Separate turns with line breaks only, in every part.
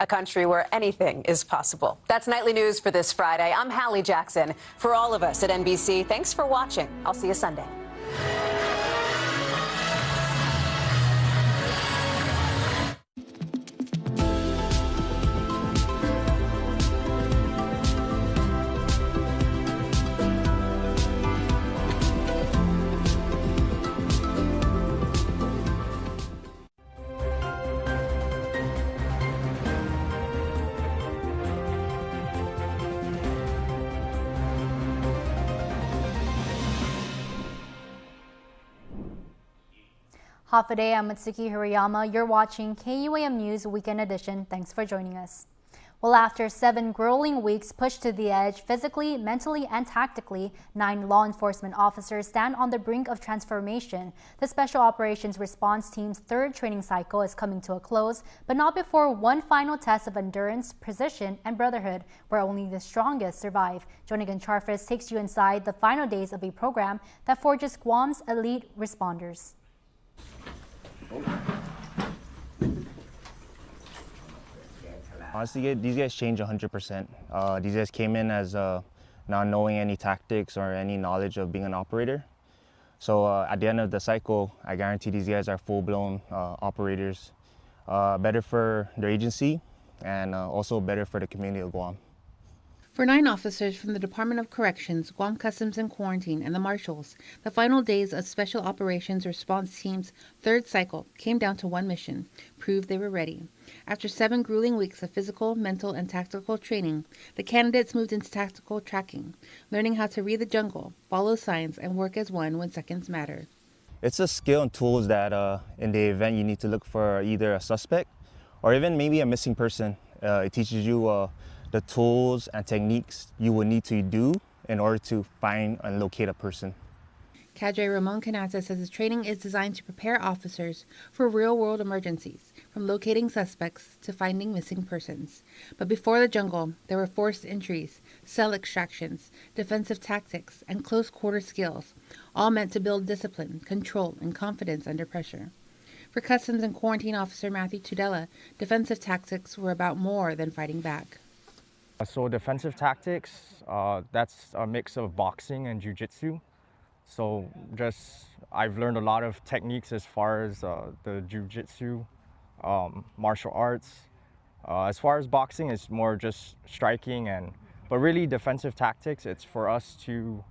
a country where anything is possible. That's Nightly News for this Friday. I'm Hallie Jackson. For all of us at NBC, thanks for watching. I'll see you Sunday.
Half a day, I'm Mitsuki Hirayama. You're watching KUAM News Weekend Edition. Thanks for joining us. Well, after 7 grueling weeks pushed to the edge physically, mentally, and tactically, 9 law enforcement officers stand on the brink of transformation. The Special Operations Response Team's 3rd training cycle is coming to a close, but not before one final test of endurance, precision, and brotherhood, where only the strongest survive. Jonigan Charfis takes you inside the final days of a program that forges Guam's elite responders.
Honestly, these guys changed 100%. These guys came in as not knowing any tactics or any knowledge of being an operator. So at the end of the cycle, I guarantee these guys are full-blown operators, better for their agency and also better for the community of Guam.
For 9 officers from the Department of Corrections, Guam Customs and Quarantine, and the Marshals, the final days of Special Operations Response Team's 3rd cycle came down to one mission: prove they were ready. After 7 grueling weeks of physical, mental, and tactical training, the candidates moved into tactical tracking, learning how to read the jungle, follow signs, and work as one when seconds matter.
It's a skill and tools that in the event you need to look for either a suspect or even maybe a missing person. It teaches you the tools and techniques you will need to do in order to find and locate a person.
Cadre Ramon Canata says his training is designed to prepare officers for real-world emergencies, from locating suspects to finding missing persons. But before the jungle, there were forced entries, cell extractions, defensive tactics, and close-quarter skills, all meant to build discipline, control, and confidence under pressure. For Customs and Quarantine Officer Matthew Tudela, defensive tactics were about more than fighting back.
So defensive tactics, that's a mix of boxing and jiu-jitsu. So I've learned a lot of techniques as far as the jiu-jitsu, martial arts. As far as boxing, it's more just striking, but really defensive tactics, it's for us to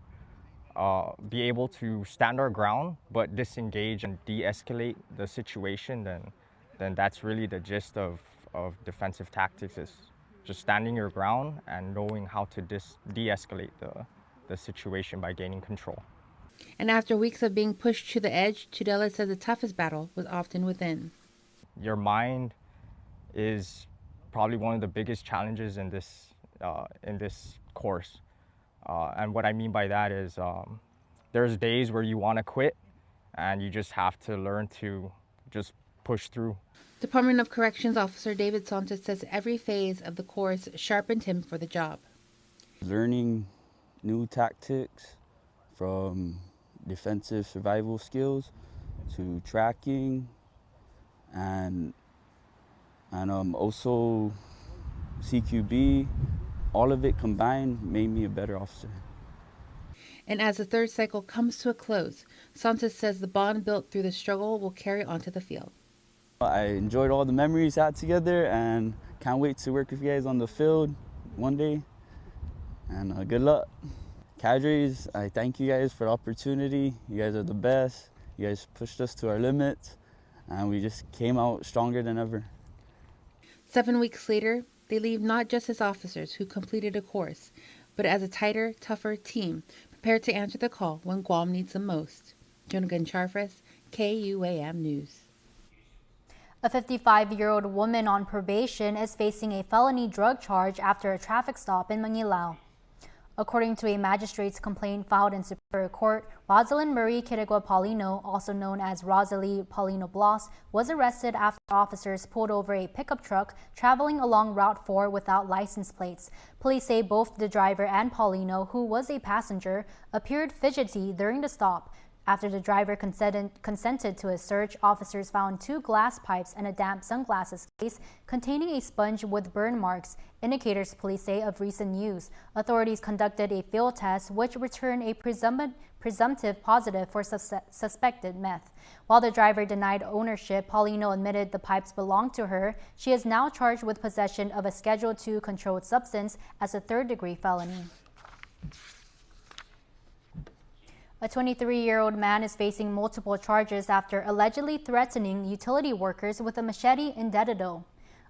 be able to stand our ground, but disengage and de-escalate the situation. Then that's really the gist of defensive tactics, is just standing your ground and knowing how to de-escalate the situation by gaining control.
And after weeks of being pushed to the edge, Tudela said the toughest battle was often within.
Your mind is probably one of the biggest challenges in this course. And what I mean by that is there's days where you want to quit, and you just have to learn to just push through.
Department of Corrections Officer David Santos says every phase of the course sharpened him for the job.
Learning new tactics, from defensive survival skills to tracking, and also CQB, all of it combined made me a better officer.
And as the 3rd cycle comes to a close, Santos says the bond built through the struggle will carry onto the field.
I enjoyed all the memories I had together and can't wait to work with you guys on the field one day. And good luck. Cadres, I thank you guys for the opportunity. You guys are the best. You guys pushed us to our limits, and we just came out stronger than ever.
7 weeks later, they leave not just as officers who completed a course, but as a tighter, tougher team, prepared to answer the call when Guam needs them most. Jonigan Charfis, KUAM News.
A 55-year-old woman on probation is facing a felony drug charge after a traffic stop in Manilao. According to a magistrate's complaint filed in Superior Court, Rosalind Marie Quirigua Paulino, also known as Rosalie Paulino Blas, was arrested after officers pulled over a pickup truck traveling along Route 4 without license plates. Police say both the driver and Paulino, who was a passenger, appeared fidgety during the stop. After the driver consented to a search, officers found 2 glass pipes and a damp sunglasses case containing a sponge with burn marks, indicators police say of recent use. Authorities conducted a field test which returned a presumptive positive for suspected meth. While the driver denied ownership, Paulino admitted the pipes belonged to her. She is now charged with possession of a Schedule II controlled substance as a third-degree felony. A 23-year-old man is facing multiple charges after allegedly threatening utility workers with a machete in Dededo.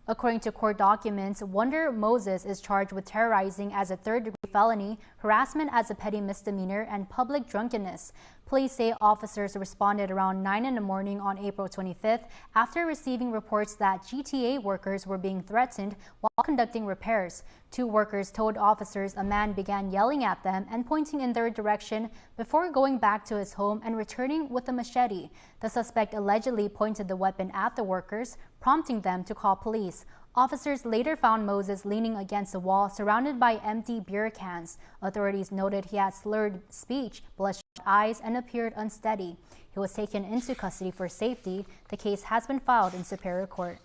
According to court documents, Wonder Moses is charged with terrorizing as a third-degree felony, harassment as a petty misdemeanor, and public drunkenness. Police say officers responded around 9 in the morning on April 25th after receiving reports that GTA workers were being threatened while conducting repairs. 2 workers told officers a man began yelling at them and pointing in their direction before going back to his home and returning with a machete. The suspect allegedly pointed the weapon at the workers, prompting them to call police. Officers later found Moses leaning against a wall surrounded by empty beer cans. Authorities noted he had slurred speech, bloodshot eyes, and appeared unsteady. He was taken into custody for safety. The case has been filed in Superior Court.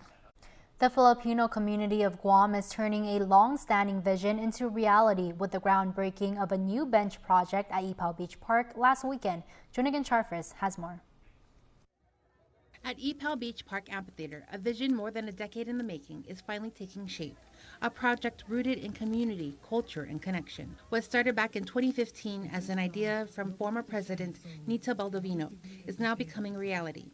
The Filipino community of Guam is turning a long-standing vision into reality with the groundbreaking of a new bench project at Ipoh Beach Park last weekend. Junigan Charfis has more.
At Ipoh Beach Park Amphitheater, a vision more than a decade in the making is finally taking shape. A project rooted in community, culture, and connection. What started back in 2015 as an idea from former President Nita Baldovino is now becoming reality.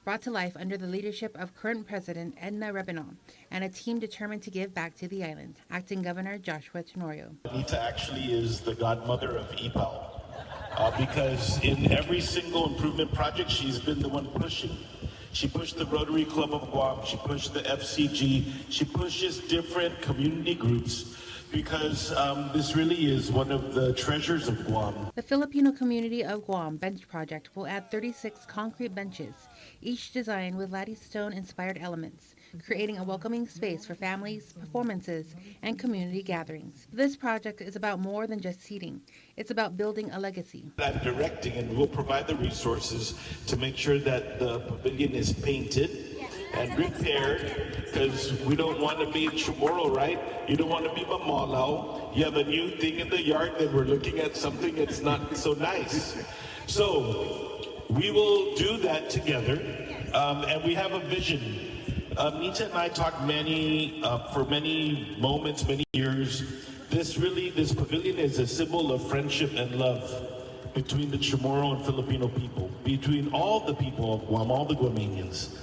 Brought to life under the leadership of current President Edna Rebenon and a team determined to give back to the island, Acting Governor Joshua Tenorio.
Nita actually is the godmother of Ipoh because in every single improvement project, she's been the one pushing. She pushed the Rotary Club of Guam, she pushed the FCG, she pushes different community groups because this really is one of the treasures of Guam.
The Filipino community of Guam Bench Project will add 36 concrete benches, each designed with Lattystone-inspired elements, creating a welcoming space for families, performances, and community gatherings. This project is about more than just seating. It's about building a legacy.
I'm directing and we'll provide the resources to make sure that the pavilion is painted and repaired, because we don't want to be in Chamorro, right? You don't want to be Mamalaw. You have a new thing in the yard that we're looking at something that's not so nice. So we will do that together, and we have a vision. Nita and I talked for many moments, many years. This pavilion is a symbol of friendship and love between the Chamorro and Filipino people, between all the people of Guam, all the Guamanians.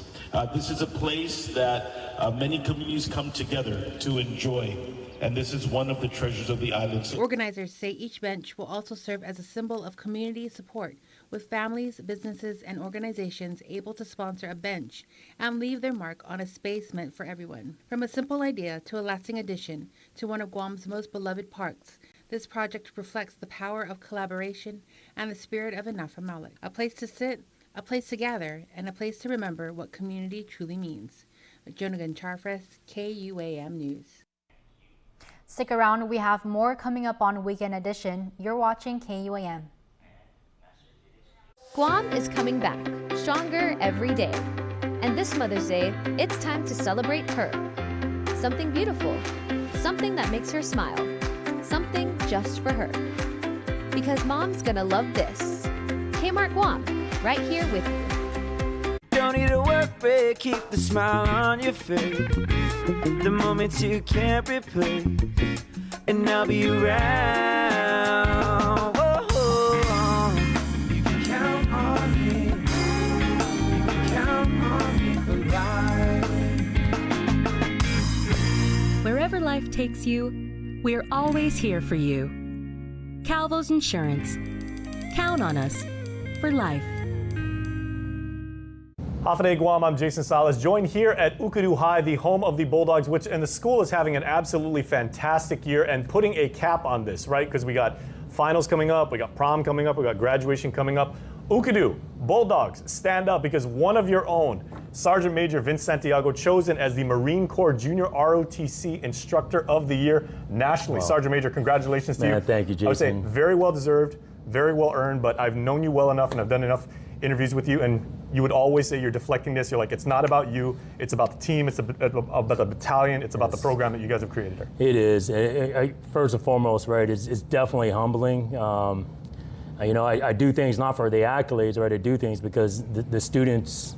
This is a place that many communities come together to enjoy, and this is one of the treasures of the island.
Organizers say each bench will also serve as a symbol of community support, with families, businesses, and organizations able to sponsor a bench and leave their mark on a space meant for everyone. From a simple idea to a lasting addition to one of Guam's most beloved parks, this project reflects the power of collaboration and the spirit of Inafamalik. A place to sit, a place to gather, and a place to remember what community truly means. Jonigan Charfres, KUAM News.
Stick around, we have more coming up on Weekend Edition. You're watching KUAM.
Guam is coming back, stronger every day. And this Mother's Day, it's time to celebrate her. Something beautiful, something that makes her smile, something just for her. Because Mom's gonna love this. Kmart Guam, right here with you.
Don't need a work break, keep the smile on your face. The moments you can't replay, and I'll be around. Whoa. You can count on me. You can count on me for life.
Wherever life takes you, we're always here for you. Calvo's Insurance. Count on us for life.
Hafide Guam, I'm Jason Salas, joined here at Ukadu High, the home of the Bulldogs, and the school is having an absolutely fantastic year and putting a cap on this, right? Because we got finals coming up, we got prom coming up, we got graduation coming up. Ukadu, Bulldogs, stand up because one of your own, Sergeant Major Vince Santiago, chosen as the Marine Corps Junior ROTC Instructor of the Year nationally. Wow. Sergeant Major, congratulations to you.
Thank you, Jason.
I would say very well deserved. very well earned, but I've known you well enough and I've done enough interviews with you, and you would always say you're deflecting this. You're like, it's not about you, it's about the team, it's about the battalion, it's about the program that you guys have created here.
It is. First and foremost, right, it's definitely humbling. You know, I do things not for the accolades, right? I do things because the students,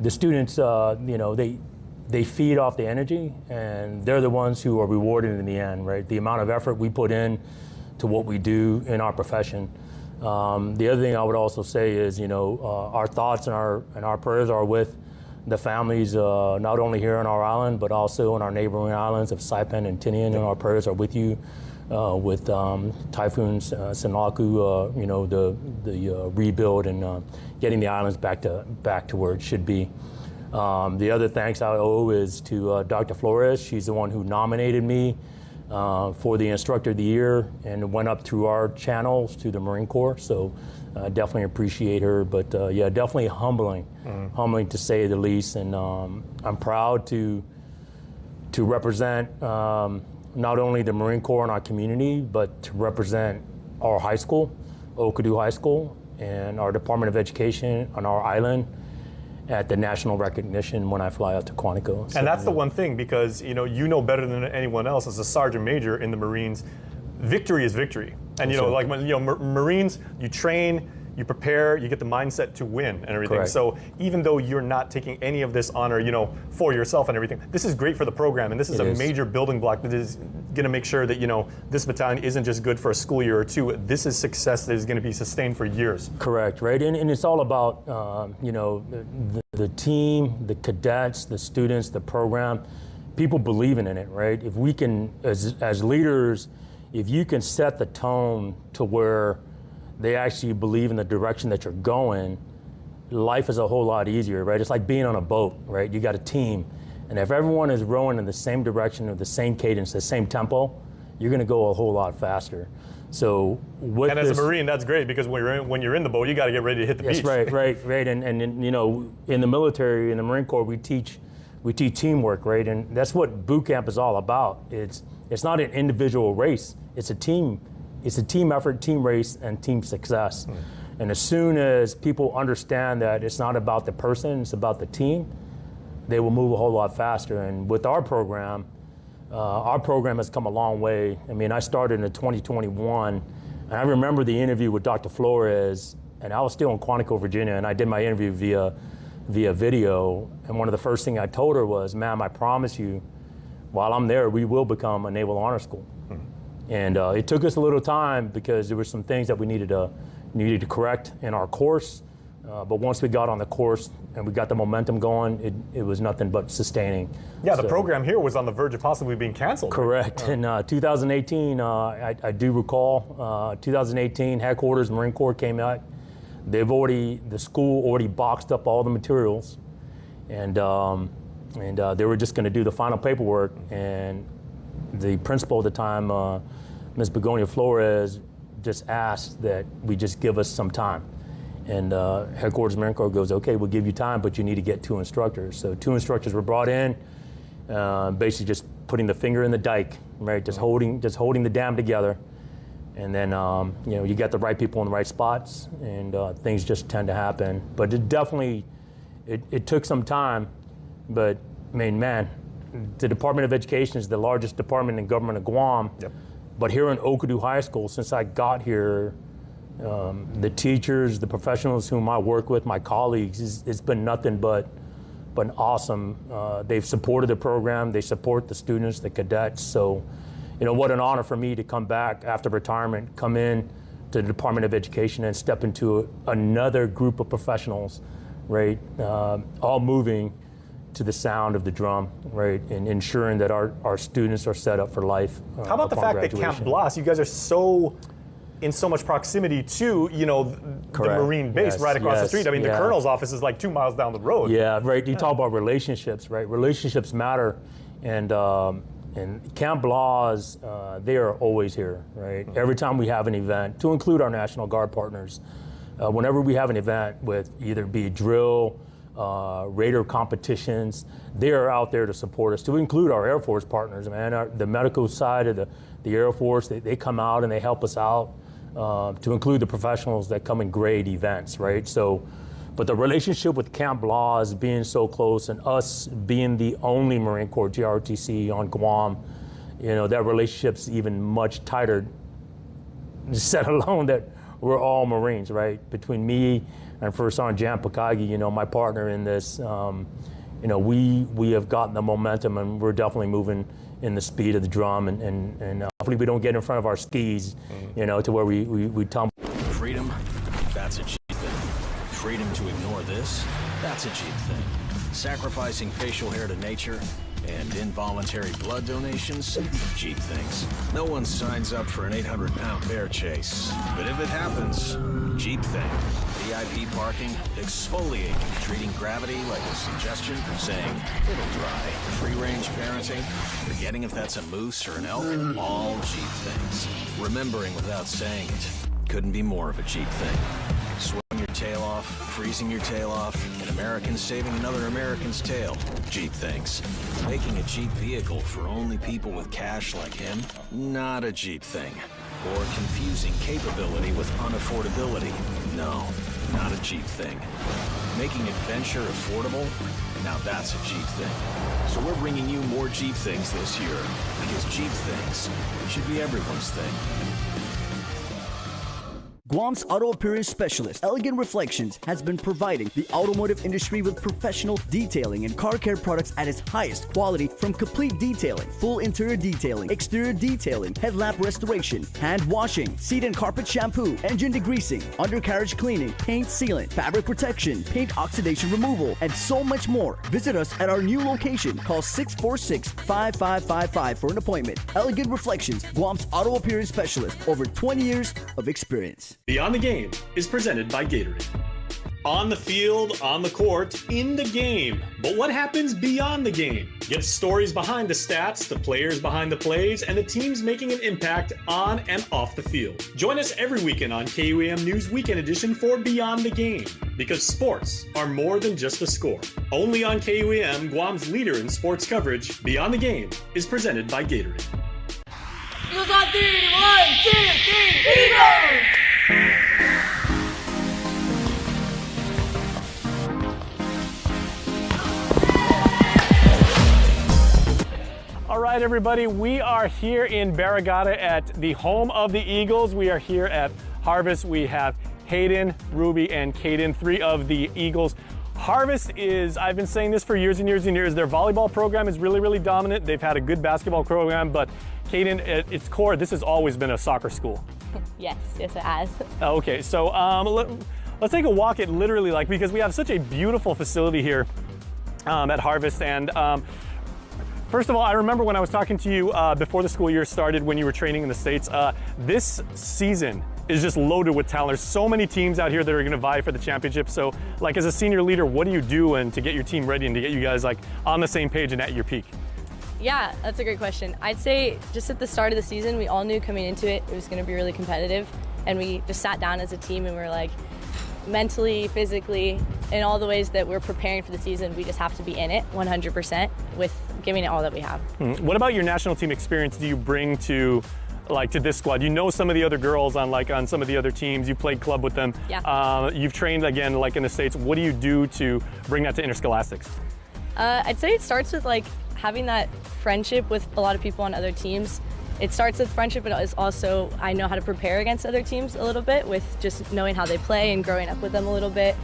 you know, they feed off the energy, and they're the ones who are rewarded in the end, right? The amount of effort we put in to what we do in our profession. The other thing I would also say is, you know, our thoughts and our prayers are with the families, not only here on our island, but also on our neighboring islands of Saipan and Tinian, and our prayers are with you. With typhoons, Sanaku, you know, the rebuild and getting the islands back to where it should be. The other thanks I owe is to Dr. Flores. She's the one who nominated me for the Instructor of the Year, and it went up through our channels to the Marine Corps. So definitely appreciate her. But yeah, definitely humbling, humbling to say the least. And I'm proud to represent not only the Marine Corps in our community, but to represent our high school, Okadu High School, and our Department of Education on our island at the national recognition when I fly out to Quantico. So,
and that's the one thing, because you know better than anyone else as a sergeant major in the Marines, victory is victory. And you know, like when Marines, you train, you prepare, you get the mindset to win and everything.
Correct.
So even though you're not taking any of this honor, you know, for yourself and everything, this is great for the program, and this is a major building block that is going to make sure that, you know, this battalion isn't just good for a school year or two. This is success that is going to be sustained for years.
Correct, right? And it's all about, you know, the team, the cadets, the students, the program, people believing in it, right? If we can, as leaders, if you can set the tone to where they actually believe in the direction that you're going, life is a whole lot easier, right? It's like being on a boat, right? You got a team, and if everyone is rowing in the same direction, with the same cadence, the same tempo, you're gonna go a whole lot faster. So with
as a Marine, that's great, because when you're in the boat, you got to get ready to hit the beach.
Right. And you know, in the military, in the Marine Corps, we teach teamwork, right? And that's what boot camp is all about. It's not an individual race. It's a team. It's a team effort, team race, and team success. And as soon as people understand that it's not about the person, it's about the team, they will move a whole lot faster. And with our program has come a long way. I mean, I started in 2021, and I remember the interview with Dr. Flores, and I was still in Quantico, Virginia, and I did my interview via video. And one of the first things I told her was, ma'am, I promise you, while I'm there, we will become a Naval Honor School. And it took us a little time because there were some things that we needed to correct in our course. But once we got on the course and we got the momentum going, it was nothing but sustaining.
Yeah, the program here was on the verge of possibly being canceled.
Correct. In 2018, I do recall, 2018 headquarters Marine Corps came out. The school already boxed up all the materials, and they were just going to do the final paperwork. And the principal at the time, Ms. Begonia Flores, just asked that we just give us some time. And headquarters Marine Corps goes, okay, we'll give you time, but you need to get 2 instructors. So 2 instructors were brought in, basically just putting the finger in the dike, right? Just holding the dam together. And then, you know, you get the right people in the right spots, and things just tend to happen. But it definitely, it took some time, but I mean, man, the Department of Education is the largest department in government of Guam.
Yep.
But here in Okadu High School, since I got here, the teachers, the professionals whom I work with, my colleagues, it's been nothing but awesome. They've supported the program, they support the students, the cadets. So, you know, what an honor for me to come back after retirement, come in to the Department of Education and step into another group of professionals, right? All moving to the sound of the drum, right, and ensuring that our students are set up for life.
How about the fact that Camp Blas, you guys are in so much proximity to, you know, the Marine base right across the street. I mean, the colonel's office is like 2 miles down the road.
Yeah, right. You talk about relationships, right? Relationships matter, and Camp Blas, they are always here, right? Every time we have an event, to include our National Guard partners, whenever we have an event with either be drill, radar competitions, they are out there to support us, to include our Air Force partners, man. The medical side of the Air Force, they come out and they help us out. to include the professionals that come in grade events, right? So, but the relationship with Camp Laws being so close and us being the only Marine Corps GROTC on Guam, you know, that relationship's even much tighter, set alone that we're all Marines, right? Between me and First Sergeant Jan Pakagi, you know, my partner in this, you know, we have gotten the momentum and we're definitely moving in the speed of the drum and hopefully we don't get in front of our skis, you know, to where we tumble.
Freedom, that's a cheap thing. Freedom to ignore this, that's a cheap thing. Sacrificing facial hair to nature and involuntary blood donations, cheap things. No one signs up for an 800-pound bear chase, but if it happens, cheap thing. VIP parking, exfoliating, treating gravity like a suggestion, saying it'll dry. Free-range parenting, forgetting if that's a moose or an elk, all cheap things. Remembering without saying it, couldn't be more of a cheap thing. Sweating your tail off, freezing your tail off, an American saving another American's tail, cheap things. Making a cheap vehicle for only people with cash like him, not a cheap thing. Or confusing capability with unaffordability, no, not a cheap thing. Making adventure affordable, now that's a cheap thing. So we're bringing you more cheap things this year, because cheap things should be everyone's thing.
Guam's auto appearance specialist, Elegant Reflections, has been providing the automotive industry with professional detailing and car care products at its highest quality, from complete detailing, full interior detailing, exterior detailing, headlamp restoration, hand washing, seat and carpet shampoo, engine degreasing, undercarriage cleaning, paint sealant, fabric protection, paint oxidation removal, and so much more. Visit us at our new location. Call 646-5555 for an appointment. Elegant Reflections, Guam's auto appearance specialist, over 20 years of experience.
Beyond the Game is presented by Gatorade. On the field, on the court, in the game. But what happens beyond the game? Get stories behind the stats, the players behind the plays, and the teams making an impact on and off the field. Join us every weekend on KUAM News Weekend Edition for Beyond the Game, because sports are more than just a score. Only on KUAM, Guam's leader in sports coverage, Beyond the Game is presented by Gatorade.
Eagles on 3, 1, 2, 3, Eagles!
All right, everybody, we are here in Barragata at the home of the Eagles. We are here at Harvest. We have Hayden, Ruby, and Caden, three of the Eagles. Harvest is, I've been saying this for years and years and years, their volleyball program is really, really dominant. They've had a good basketball program, but Caden, at its core, this has always been a soccer school.
Yes, it has.
Okay, so let's take a walk at literally, because we have such a beautiful facility here at Harvest. And first of all, I remember when I was talking to you before the school year started, when you were training in the States, this season is just loaded with talent. There's so many teams out here that are gonna vie for the championship. So as a senior leader, what do you do to get your team ready and to get you guys on the same page and at your peak?
Yeah, that's a great question. I'd say just at the start of the season, we all knew coming into it, it was going to be really competitive. And we just sat down as a team and we were mentally, physically, in all the ways that we're preparing for the season, we just have to be in it 100% with giving it all that we have.
What about your national team experience do you bring to this squad? You know some of the other girls on some of the other teams. You played club with them.
Yeah.
You've trained again in the States. What do you do to bring that to interscholastics?
I'd say it starts with having that friendship with a lot of people on other teams. It starts with friendship, but it's also, I know how to prepare against other teams a little bit with just knowing how they play and growing up with them a little bit.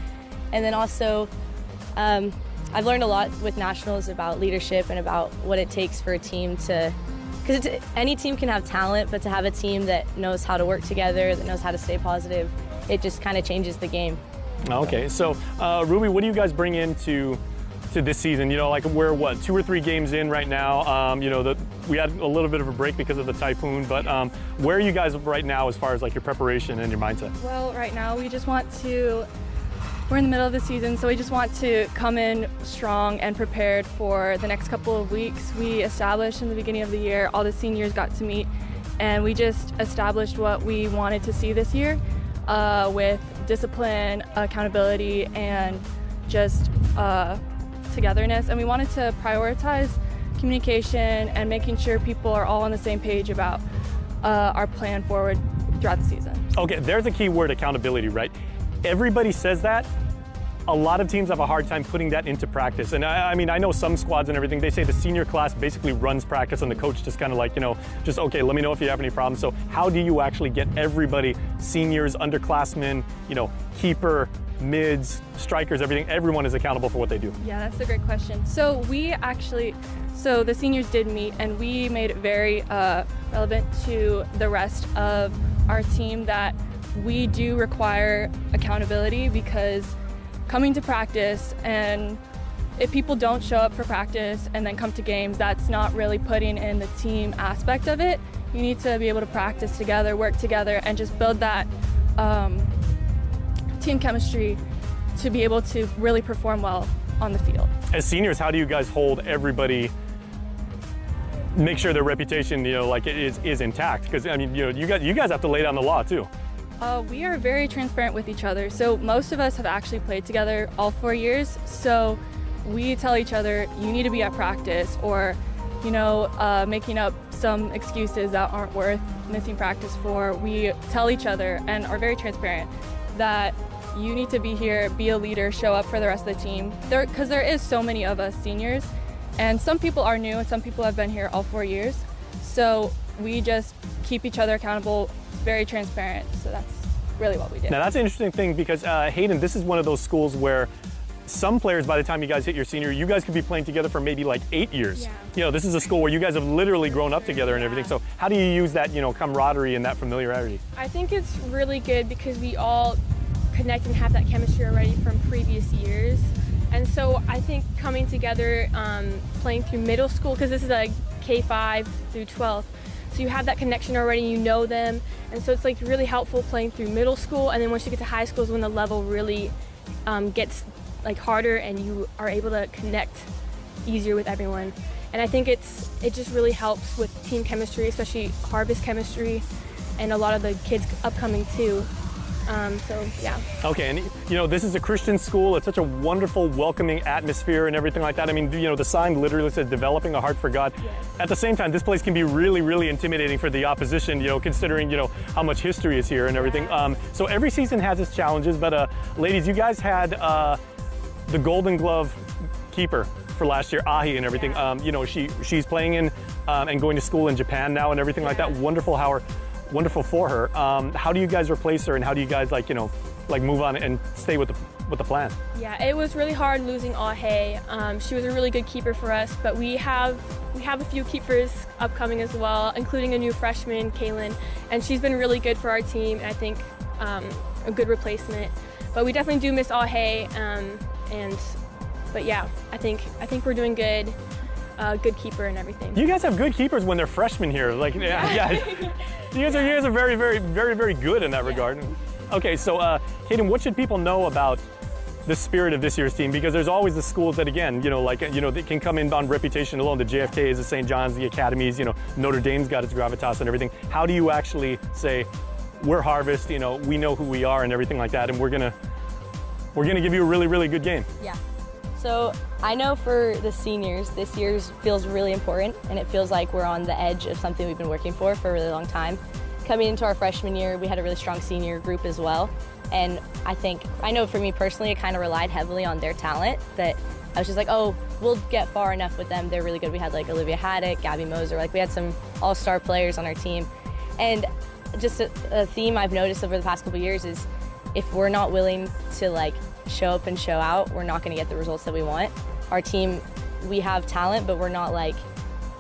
And then also, I've learned a lot with nationals about leadership and about what it takes for a team to, because any team can have talent, but to have a team that knows how to work together, that knows how to stay positive, it just kind of changes the game.
Okay, so Ruby, what do you guys bring into this season? We're 2 or 3 games in right now. We had a little bit of a break because of the typhoon, but where are you guys right now as far as your preparation and your mindset?
Well, right now we just want to, we're in the middle of the season, so we just want to come in strong and prepared for the next couple of weeks. We established in the beginning of the year, all the seniors got to meet, and we just established what we wanted to see this year with discipline, accountability, and just togetherness. And we wanted to prioritize communication and making sure people are all on the same page about our plan forward throughout the season.
Okay, there's a key word, accountability, right? Everybody says that. A lot of teams have a hard time putting that into practice. And I mean, I know some squads and everything, they say the senior class basically runs practice and the coach just kind of like, just, okay, let me know if you have any problems. So how do you actually get everybody, seniors, underclassmen, keeper, mids, strikers, everyone is accountable for what they do?
Yeah, that's a great question. So the seniors did meet and we made it very relevant to the rest of our team that we do require accountability, because coming to practice, and if people don't show up for practice and then come to games, that's not really putting in the team aspect of it. You need to be able to practice together, work together, and just build that team chemistry to be able to really perform well on the field.
As seniors, how do you guys hold everybody, make sure their reputation, is intact? Because I mean, you guys have to lay down the law too.
We are very transparent with each other. So most of us have actually played together all 4 years. So we tell each other, you need to be at practice, or, making up some excuses that aren't worth missing practice for. We tell each other and are very transparent that you need to be here, be a leader, show up for the rest of the team. Because there is so many of us seniors, and some people are new and some people have been here all 4 years. So we just keep each other accountable, very transparent. So that's really what we did.
Now that's an interesting thing, because Hayden, this is one of those schools where some players, by the time you guys hit your senior, you guys could be playing together for maybe like 8 years. Yeah. This is a school where you guys have literally grown up together and everything. So how do you use that, camaraderie and that familiarity?
I think it's really good because we all connect and have that chemistry already from previous years. And so I think coming together, playing through middle school, because this is like K5 through 12th, so you have that connection already, you know them, and so it's like really helpful playing through middle school, and then once you get to high school is when the level really gets like harder and you are able to connect easier with everyone. And I think it just really helps with team chemistry, especially harvest chemistry, and a lot of the kids upcoming too. So yeah. Okay, and
this is a Christian school. It's such a wonderful, welcoming atmosphere and everything like that. I mean, the sign literally says developing a heart for God. Yes. At the same time, this place can be really, really intimidating for the opposition, considering, how much history is here and everything. So every season has its challenges, but ladies, you guys had the Golden Glove keeper for last year, Ahi, and everything. She's playing in and going to school in Japan now and everything like that. Wonderful for her. How do you guys replace her, and how do you guys move on and stay with the plan?
Yeah, it was really hard losing Ahe. She was a really good keeper for us, but we have a few keepers upcoming as well, including a new freshman, Kaylin, and she's been really good for our team, and I think a good replacement. But we definitely do miss Ahe, but yeah, I think we're doing good. Good keeper and everything. You guys have good keepers when they're freshmen here. Yeah. You guys are very, very, very, very good in that regard. Okay, so Hayden, what should people know about the spirit of this year's team? Because there's always the schools that, again, they can come in on reputation alone. The JFKs, the St. John's, the academies. Notre Dame's got its gravitas and everything. How do you actually say, we're Harvest? We know who we are and everything like that, and we're gonna give you a really, really good game.
Yeah. So I know for the seniors, this year feels really important, and it feels like we're on the edge of something we've been working for a really long time. Coming into our freshman year, we had a really strong senior group as well, and I know for me personally, it kind of relied heavily on their talent, that I was just like, oh, we'll get far enough with them. They're really good. We had like Olivia Haddock, Gabby Moser, we had some all-star players on our team. And just a theme I've noticed over the past couple of years is if we're not willing to show up and show out, we're not going to get the results that we want. Our team, we have talent, but we're not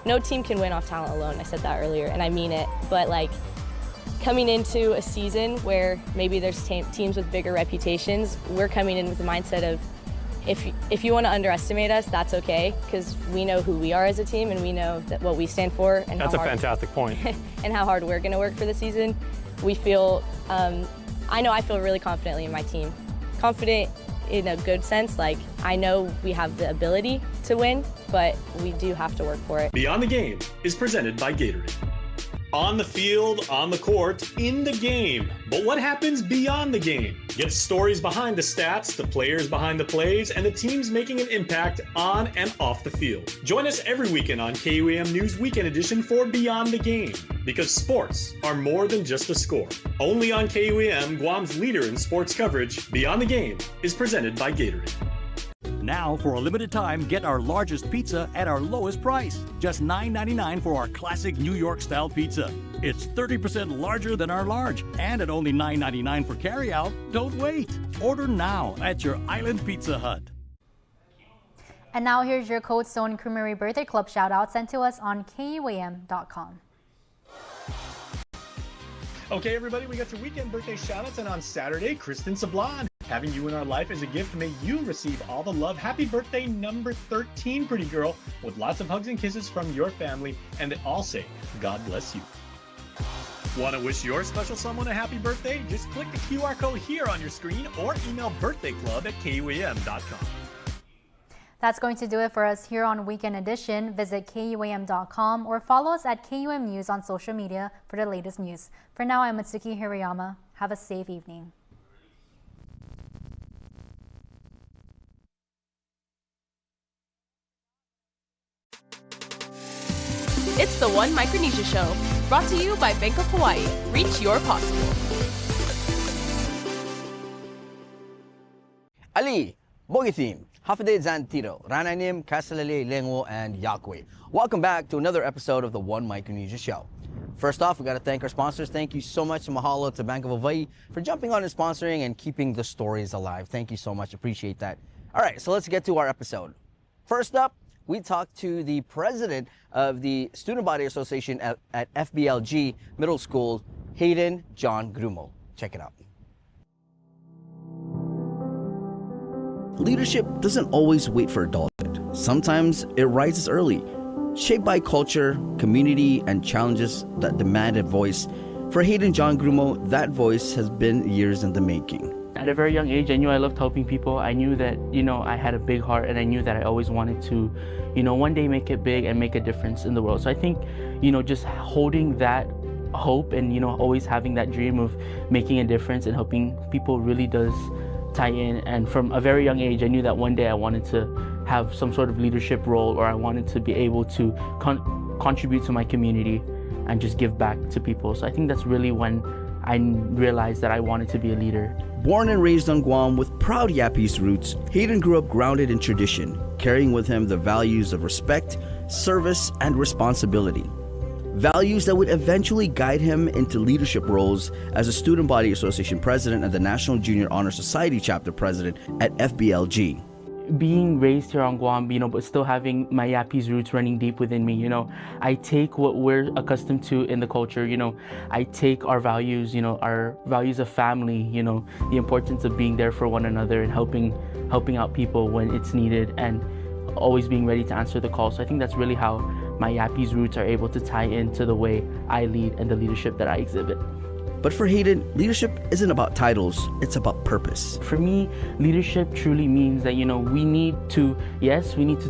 no team can win off talent alone. I said that earlier, and I mean it. But coming into a season where maybe there's teams with bigger reputations, we're coming in with the mindset of if you want to underestimate us, that's okay, because we know who we are as a team, and we know what we stand for. And
that's a fantastic point.
And how hard we're going to work for the season. We feel, I feel really confidently in my team. Confident in a good sense, I know we have the ability to win, but we do have to work for it.
Beyond the Game is presented by Gatorade. On the field, on the court, in the game. But what happens beyond the game? Get stories behind the stats, the players behind the plays, and the teams making an impact on and off the field. Join us every weekend on KUAM News Weekend Edition for Beyond the Game. Because sports are more than just a score. Only on KUAM, Guam's leader in sports coverage, Beyond the Game is presented by Gatorade.
Now, for a limited time, get our largest pizza at our lowest price. Just $9.99 for our classic New York-style pizza. It's 30% larger than our large, and at only $9.99 for carryout. Don't wait. Order now at your Island Pizza Hut.
And now here's your Cold Stone Creamery Birthday Club shout-out sent to us on KUAM.com.
Okay, everybody, we got your weekend birthday shout-outs, and on Saturday, Kristen Sablon. Having you in our life is a gift. May you receive all the love. Happy birthday, number 13, pretty girl, with lots of hugs and kisses from your family, and they all say, God bless you. Want to wish your special someone a happy birthday? Just click the QR code here on your screen or email birthdayclub@KUAM.com.
That's going to do it for us here on Weekend Edition. Visit KUAM.com or follow us at KUAM News on social media for the latest news. For now, I'm Mitsuki Hirayama. Have a safe evening.
It's the One Micronesia Show, brought to you by Bank of Hawaii. Reach your possible.
Ali, Bogithim, Hafide Zantiro, Rananim, Kasalele, Lengwo, and Yakwe. Welcome back to another episode of the One Micronesia Show. First off, we got to thank our sponsors. Thank you so much, mahalo to Bank of Hawaii for jumping on and sponsoring and keeping the stories alive. Thank you so much. Appreciate that. All right, so let's get to our episode. First up, we talked to the president of the Student Body Association at FBLG Middle School, Hayden John Grumo. Check it out.
Leadership doesn't always wait for adulthood. Sometimes it rises early, shaped by culture, community, and challenges that demand a voice. For Hayden John Grumo, that voice has been years in the making.
At a very young age, I knew I loved helping people. I knew that, I had a big heart, and I knew that I always wanted to, one day make it big and make a difference in the world. So I think, just holding that hope and, always having that dream of making a difference and helping people really does tie in. And from a very young age, I knew that one day I wanted to have some sort of leadership role, or I wanted to be able to contribute to my community and just give back to people. So I think that's really when I realized that I wanted to be a leader.
Born and raised on Guam with proud Yapese roots, Hayden grew up grounded in tradition, carrying with him the values of respect, service, and responsibility. Values that would eventually guide him into leadership roles as a Student Body Association president and the National Junior Honor Society chapter president at FBLG.
Being raised here on Guam, but still having my Yapese roots running deep within me, I take what we're accustomed to in the culture, I take our values, our values of family, the importance of being there for one another and helping out people when it's needed and always being ready to answer the call. So I think that's really how my Yapese roots are able to tie into the way I lead and the leadership that I exhibit.
But for Hayden, leadership isn't about titles, it's about purpose.
For me, leadership truly means that, we need to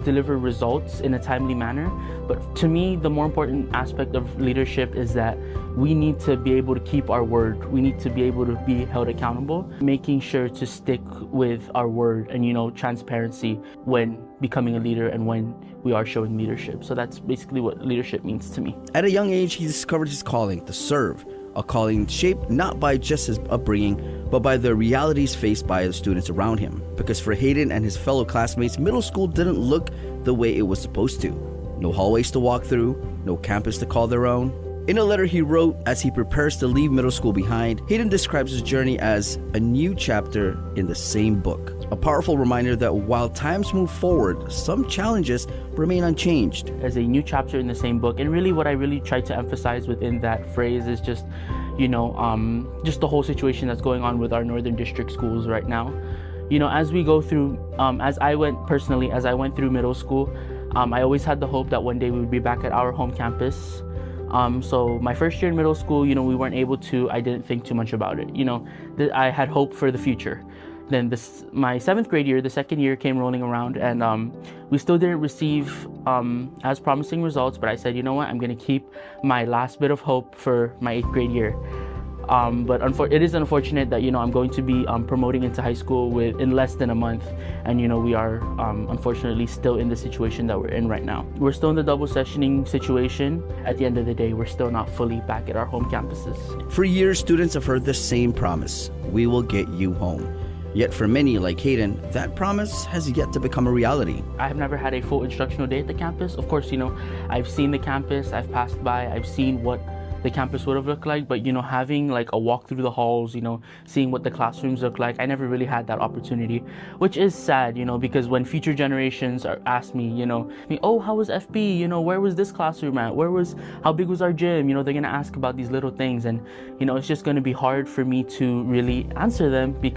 deliver results in a timely manner. But to me, the more important aspect of leadership is that we need to be able to keep our word. We need to be able to be held accountable, making sure to stick with our word and, transparency when becoming a leader and when we are showing leadership. So that's basically what leadership means to me.
At a young age, he discovered his calling to serve. A calling shaped not by just his upbringing, but by the realities faced by the students around him. Because for Hayden and his fellow classmates, middle school didn't look the way it was supposed to. No hallways to walk through, no campus to call their own. In a letter he wrote as he prepares to leave middle school behind, Hayden describes his journey as a new chapter in the same book. A powerful reminder that while times move forward, some challenges remain unchanged.
As a new chapter in the same book, and really what I really try to emphasize within that phrase is just, just the whole situation that's going on with our Northern District schools right now. As we go through, as I went through middle school, I always had the hope that one day we would be back at our home campus. So my first year in middle school, we weren't able to, I didn't think too much about it. I had hope for the future. Then my 7th grade year, the second year came rolling around, and we still didn't receive as promising results, but I said, you know what, I'm gonna keep my last bit of hope for my 8th grade year. But it is unfortunate that, you know, I'm going to be promoting into high school in less than a month, and, you know, we are unfortunately still in the situation that we're in right now. We're still in the double sessioning situation. At the end of the day, we're still not fully back at our home campuses.
For years, students have heard the same promise: we will get you home. Yet for many, like Hayden, that promise has yet to become a reality.
I have never had a full instructional day at the campus. Of course, you know, I've seen the campus, I've passed by, I've seen what the campus would have looked like, but, you know, having like a walk through the halls, you know, seeing what the classrooms look like, I never really had that opportunity, which is sad, you know, because when future generations ask me, you know, oh, how was FB, you know, where was this classroom at, how big was our gym, you know, they're gonna ask about these little things, and, you know, it's just gonna be hard for me to really answer them, because